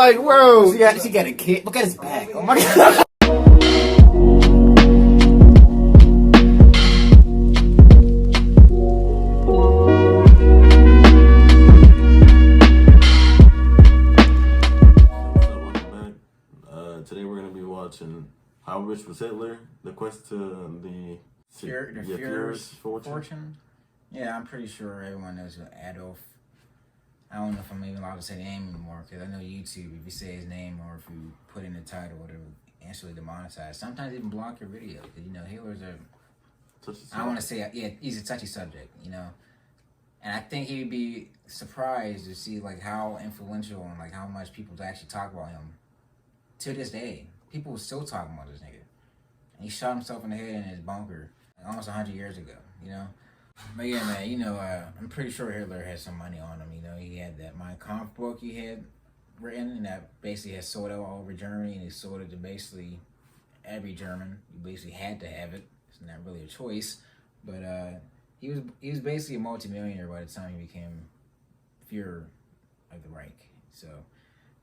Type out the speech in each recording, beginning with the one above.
like, bro, yeah, she got a kid. Look at his back. Oh my god. Today we're going to be watching How Rich Was Hitler? The quest to the Führer's fortune. Yeah, I'm pretty sure everyone knows who Adolf. I don't know if I'm even allowed to say the name anymore, because I know YouTube, if you say his name or if you put in the title, it'll instantly demonetize. Sometimes even block your video, because, you know, Hitler's I don't want to say, yeah, he's a touchy subject, you know. And I think he'd be surprised to see, like, how influential and, like, how much people actually talk about him. To this day, people are still talking about this nigga. And he shot himself in the head in his bunker like, almost 100 years ago, you know? But yeah, man, you know, I'm pretty sure Hitler had some money on him, you know? He had that Mein Kampf book he had written, and that basically had sold out all over Germany, and he sold it to basically every German. You basically had to have it. It's not really a choice. But he was basically a multimillionaire by the time he became Führer of the Reich. So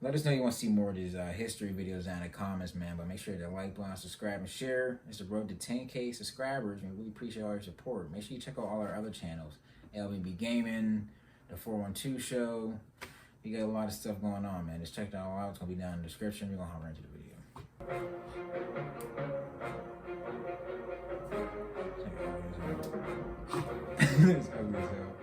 let us know you want to see more of these history videos down in the comments, man. But make sure to like, subscribe, and share. It's the road to 10K subscribers, and we really appreciate all your support. Make sure you check out all our other channels. LBB Gaming, the 412 Show. We got a lot of stuff going on, man. Just check that all out. It's going to be down in the description. We're going to hop right into the video. It's ugly as hell.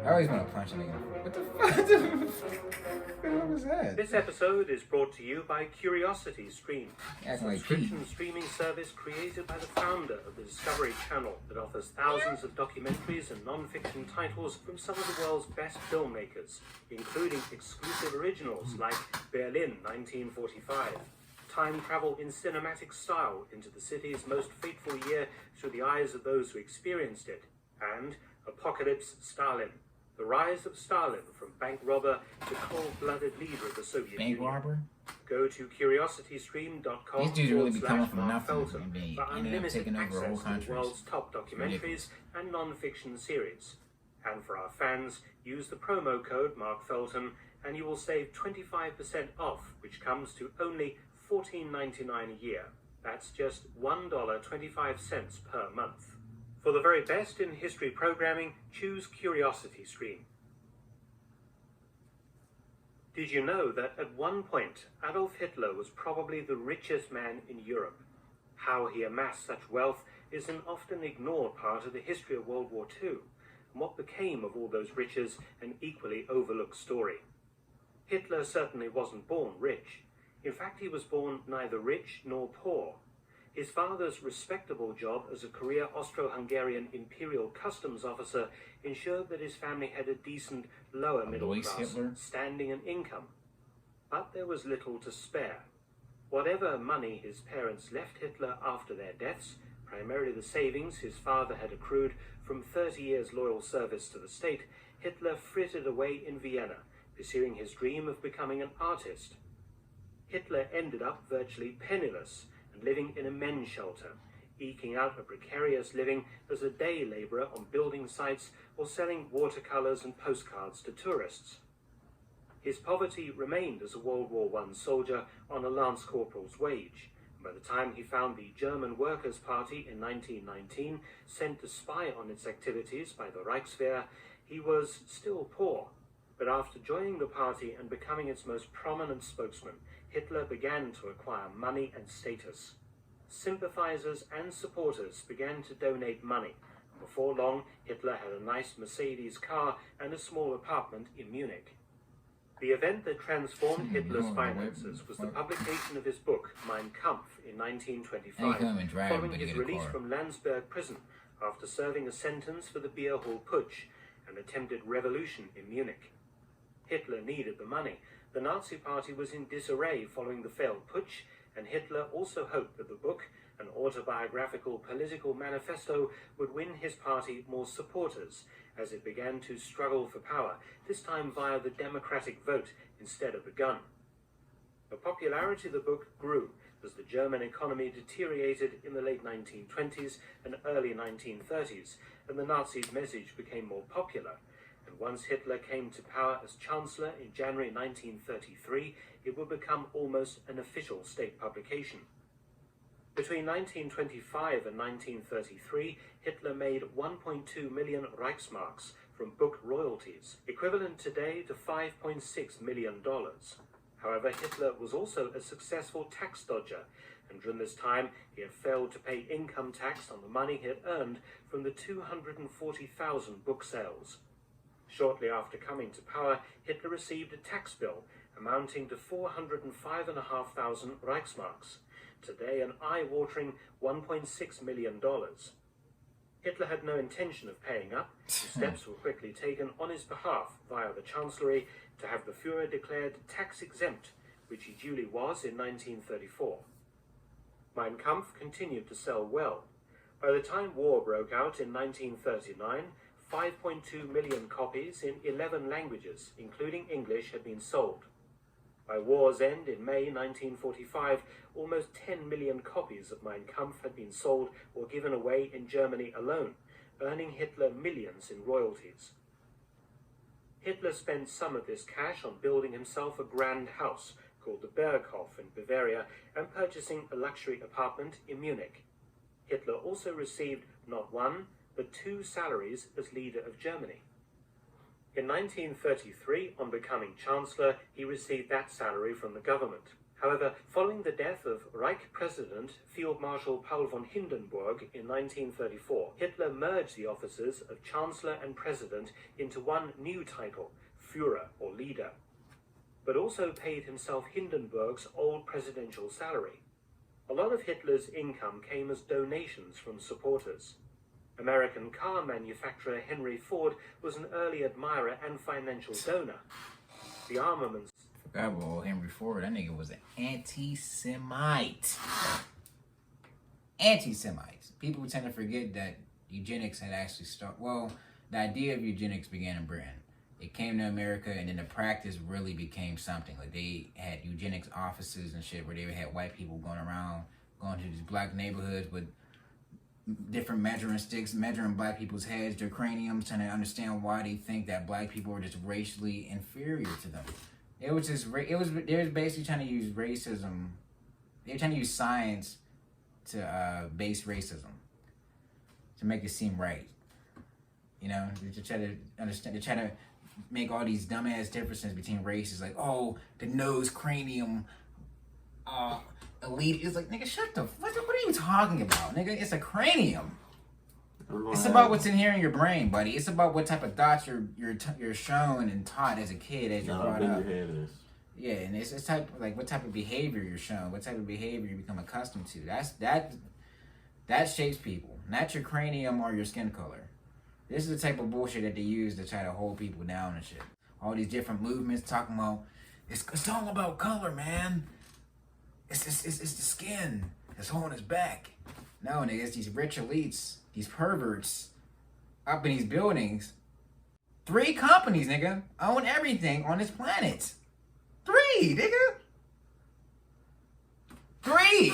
I always want to punch a nigga. What the fuck? What was that? This episode is brought to you by Curiosity Stream, a subscription streaming service created by the founder of the Discovery Channel that offers thousands of documentaries and non-fiction titles from some of the world's best filmmakers, including exclusive originals like Berlin 1945, time travel in cinematic style into the city's most fateful year through the eyes of those who experienced it, and Apocalypse Stalin, the rise of Stalin from bank robber to cold-blooded leader of the Soviet Union. Bank robber? Go to curiositystream.com. These dudes really be coming from nothing Felton and they for ended up unlimited taking over whole access to countries. the world's top documentaries and non-fiction series. And for our fans, use the promo code Mark Felton and you will save 25% off, which comes to only $14.99 a year. That's just $1.25 per month. For the very best in history programming, choose Curiosity Stream. Did you know that at one point, Adolf Hitler was probably the richest man in Europe? How he amassed such wealth is an often ignored part of the history of World War II, and what became of all those riches an equally overlooked story. Hitler certainly wasn't born rich. In fact, he was born neither rich nor poor. His father's respectable job as a career Austro-Hungarian imperial customs officer ensured that his family had a decent lower middle class standing and income. But there was little to spare. Whatever money his parents left Hitler after their deaths, primarily the savings his father had accrued from 30 years loyal service to the state, Hitler frittered away in Vienna, pursuing his dream of becoming an artist. Hitler ended up virtually penniless, living in a men's shelter, eking out a precarious living as a day laborer on building sites or selling watercolors and postcards to tourists. His poverty remained as a World War I soldier on a lance corporal's wage, and by the time he found the German Workers' Party in 1919, sent to spy on its activities by the Reichswehr, he was still poor. But after joining the party and becoming its most prominent spokesman, Hitler began to acquire money and status. Sympathizers and supporters began to donate money, and before long, Hitler had a nice Mercedes car and a small apartment in Munich. The event that transformed Hitler's finances was the publication of his book, Mein Kampf, in 1925, following his release from Landsberg prison after serving a sentence for the beer hall putsch, an attempted revolution in Munich. Hitler needed the money. The Nazi Party was in disarray following the failed putsch, and Hitler also hoped that the book, an autobiographical political manifesto, would win his party more supporters as it began to struggle for power, this time via the democratic vote instead of the gun. The popularity of the book grew as the German economy deteriorated in the late 1920s and early 1930s, and the Nazis' message became more popular. And once Hitler came to power as Chancellor in January 1933, it would become almost an official state publication. Between 1925 and 1933, Hitler made 1.2 million Reichsmarks from book royalties, equivalent today to $5.6 million. However, Hitler was also a successful tax dodger, and during this time he had failed to pay income tax on the money he had earned from the 240,000 book sales. Shortly after coming to power, Hitler received a tax bill amounting to 405,500 Reichsmarks, today an eye-watering $1.6 million. Hitler had no intention of paying up, and steps were quickly taken on his behalf via the Chancellery to have the Führer declared tax-exempt, which he duly was in 1934. Mein Kampf continued to sell well. By the time war broke out in 1939, 5.2 million copies in 11 languages, including English, had been sold. By war's end in May 1945, almost 10 million copies of Mein Kampf had been sold or given away in Germany alone, earning Hitler millions in royalties. Hitler spent some of this cash on building himself a grand house called the Berghof in Bavaria and purchasing a luxury apartment in Munich. Hitler also received not one, but 2 salaries as leader of Germany. In 1933, on becoming Chancellor, he received that salary from the government. However, following the death of Reich President Field Marshal Paul von Hindenburg in 1934, Hitler merged the offices of Chancellor and President into one new title, Führer, or leader, but also paid himself Hindenburg's old presidential salary. A lot of Hitler's income came as donations from supporters. American car manufacturer Henry Ford was an early admirer and financial donor. The armaments... Forgot about Henry Ford. That nigga was an anti-Semite. Anti-Semites. People tend to forget that eugenics had actually started... Well, the idea of eugenics began in Britain. It came to America, and then the practice really became something. Like, they had eugenics offices and shit where they had white people going around, going to these black neighborhoods with different measuring sticks, measuring black people's heads, their craniums, trying to understand why they think that black people are just racially inferior to them. They were basically trying to use racism. They were trying to use science to base racism, to make it seem right. You know, to try to understand, to try to make all these dumbass differences between races, like, oh, the nose, cranium, elite. It's like, nigga, shut the... What are you talking about, nigga? It's a cranium. It's about what's in here in your brain, buddy. It's about what type of thoughts you're shown and taught as a kid, as you're brought up. Yeah, and it's type, like, what type of behavior you're shown, what type of behavior you become accustomed to. That shapes people, not your cranium or your skin color. This is the type of bullshit that they use to try to hold people down and shit. All these different movements talking about, it's all about color, man. It's the skin that's holding us back. No, nigga, it's these rich elites, these perverts, up in these buildings. 3 companies, nigga, own everything on this planet. 3, nigga. 3.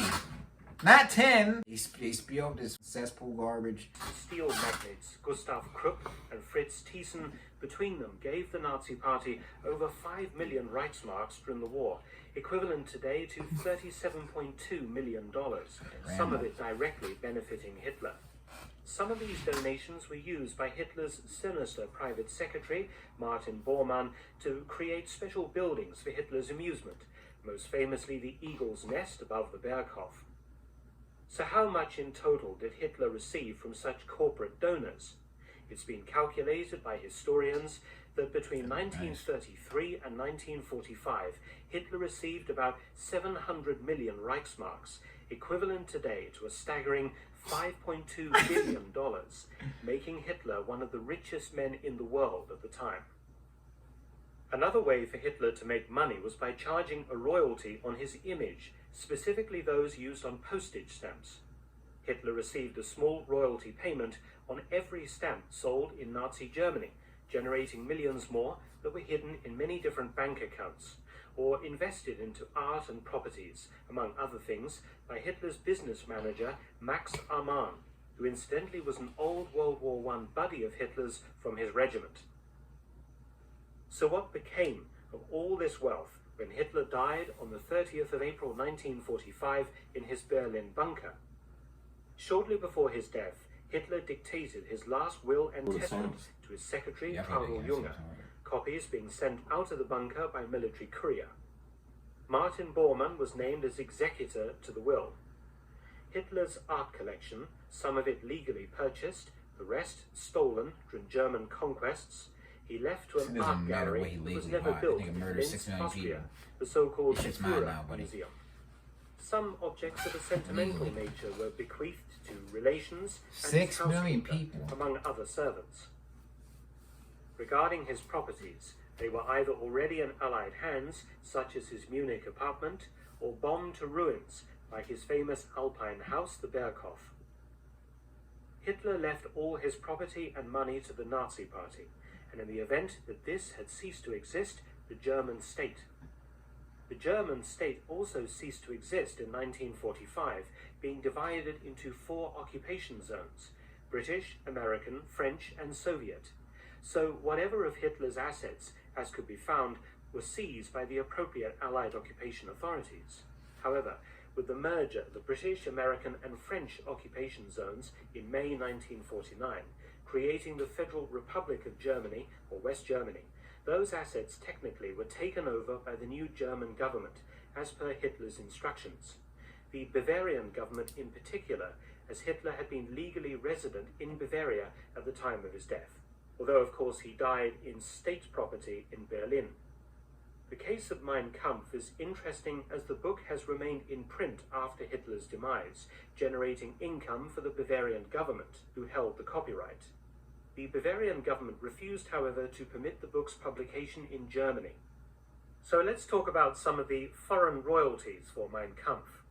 Not 10. They spilled this cesspool garbage. Steel magnates Gustav Krupp and Fritz Thyssen between them gave the Nazi Party over 5 million Reichsmarks during the war, equivalent today to $37.2 million, some of it directly benefiting Hitler. Some of these donations were used by Hitler's sinister private secretary, Martin Bormann, to create special buildings for Hitler's amusement, most famously the Eagle's Nest above the Berghof. So how much in total did Hitler receive from such corporate donors? It's been calculated by historians that between 1933 and 1945, Hitler received about 700 million Reichsmarks, equivalent today to a staggering $5.2 billion, making Hitler one of the richest men in the world at the time. Another way for Hitler to make money was by charging a royalty on his image, specifically those used on postage stamps. Hitler received a small royalty payment on every stamp sold in Nazi Germany, generating millions more that were hidden in many different bank accounts, or invested into art and properties, among other things, by Hitler's business manager Max Amann, who incidentally was an old World War I buddy of Hitler's from his regiment. So what became of all this wealth when Hitler died on the 30th of April 1945 in his Berlin bunker? Shortly before his death, Hitler dictated his last will and testament to his secretary, Karl Junge, copies being sent out of the bunker by military courier. Martin Bormann was named as executor to the will. Hitler's art collection, some of it legally purchased, the rest stolen during German conquests, he left to an art gallery that was never built in Linz, Austria, the so-called Führer Museum. Some objects of a sentimental nature were bequeathed to relations and his housekeeper, among other servants. Regarding his properties, they were either already in Allied hands, such as his Munich apartment, or bombed to ruins, like his famous Alpine house, the Berghof. Hitler left all his property and money to the Nazi Party, and in the event that this had ceased to exist, the German state. The German state also ceased to exist in 1945, being divided into 4 occupation zones: British, American, French, and Soviet. So whatever of Hitler's assets, as could be found, were seized by the appropriate Allied occupation authorities. However, with the merger of the British, American, and French occupation zones in May 1949, creating the Federal Republic of Germany, or West Germany, those assets technically were taken over by the new German government, as per Hitler's instructions. The Bavarian government in particular, as Hitler had been legally resident in Bavaria at the time of his death, although of course he died in state property in Berlin. The case of Mein Kampf is interesting as the book has remained in print after Hitler's demise, generating income for the Bavarian government, who held the copyright. The Bavarian government refused, however, to permit the book's publication in Germany. So let's talk about some of the foreign royalties for Mein Kampf.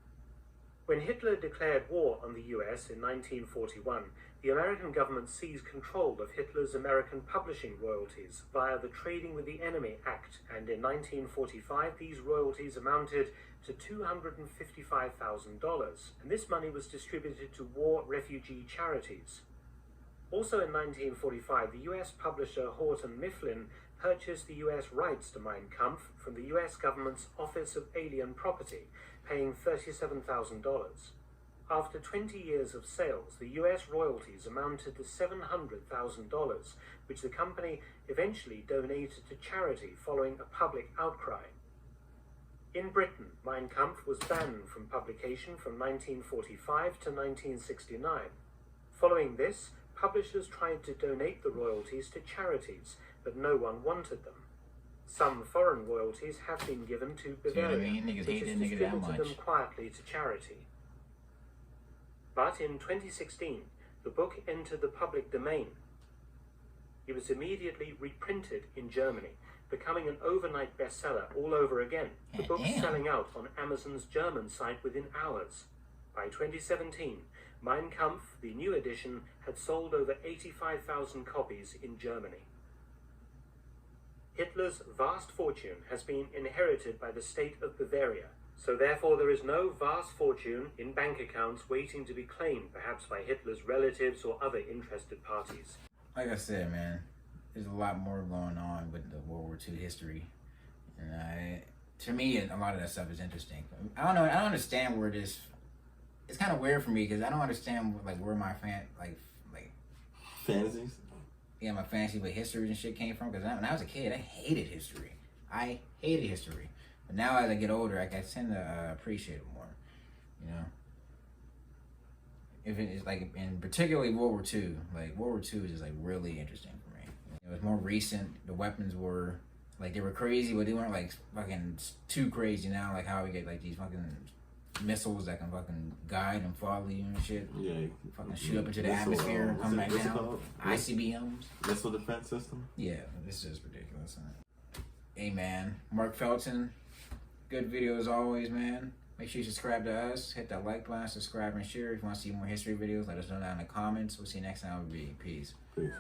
When Hitler declared war on the US in 1941, the American government seized control of Hitler's American publishing royalties via the Trading with the Enemy Act, and in 1945 these royalties amounted to $255,000, and this money was distributed to war refugee charities. Also in 1945, the US publisher Houghton Mifflin purchased the US rights to Mein Kampf from the US government's Office of Alien Property, paying $37,000. After 20 years of sales, the US royalties amounted to $700,000, which the company eventually donated to charity following a public outcry. In Britain, Mein Kampf was banned from publication from 1945 to 1969. Following this, publishers tried to donate the royalties to charities, but no one wanted them. Some foreign royalties have been given to Bavaria, which has distributed them quietly to charity. But in 2016, the book entered the public domain. It was immediately reprinted in Germany, becoming an overnight bestseller all over again. The book selling out on Amazon's German site within hours. By 2017, Mein Kampf, the new edition, had sold over 85,000 copies in Germany. Hitler's vast fortune has been inherited by the state of Bavaria, so therefore there is no vast fortune in bank accounts waiting to be claimed, perhaps by Hitler's relatives or other interested parties. Like I said, man, there's a lot more going on with the World War II history, and to me, a lot of that stuff is interesting. I don't know. I don't understand where this. It's kind of weird for me because I don't understand where my fantasies. Yeah, my fantasy with history and shit came from. Because when I was a kid, I hated history. But now as I get older, I tend to appreciate it more. You know, if it is in particularly World War II, World War II is just really interesting for me. It was more recent. The weapons were they were crazy, but they weren't fucking too crazy now. Like how we get these fucking missiles that can fucking guide and follow you and shit. Yeah. Fucking shoot up into the atmosphere and come back down. ICBMs. Missile defense system. Yeah, this is ridiculous. Hey man, Mark Felton. Good video as always, man. Make sure you subscribe to us. Hit that like button, subscribe, and share. If you want to see more history videos, let us know down in the comments. We'll see you next time. Peace. Peace.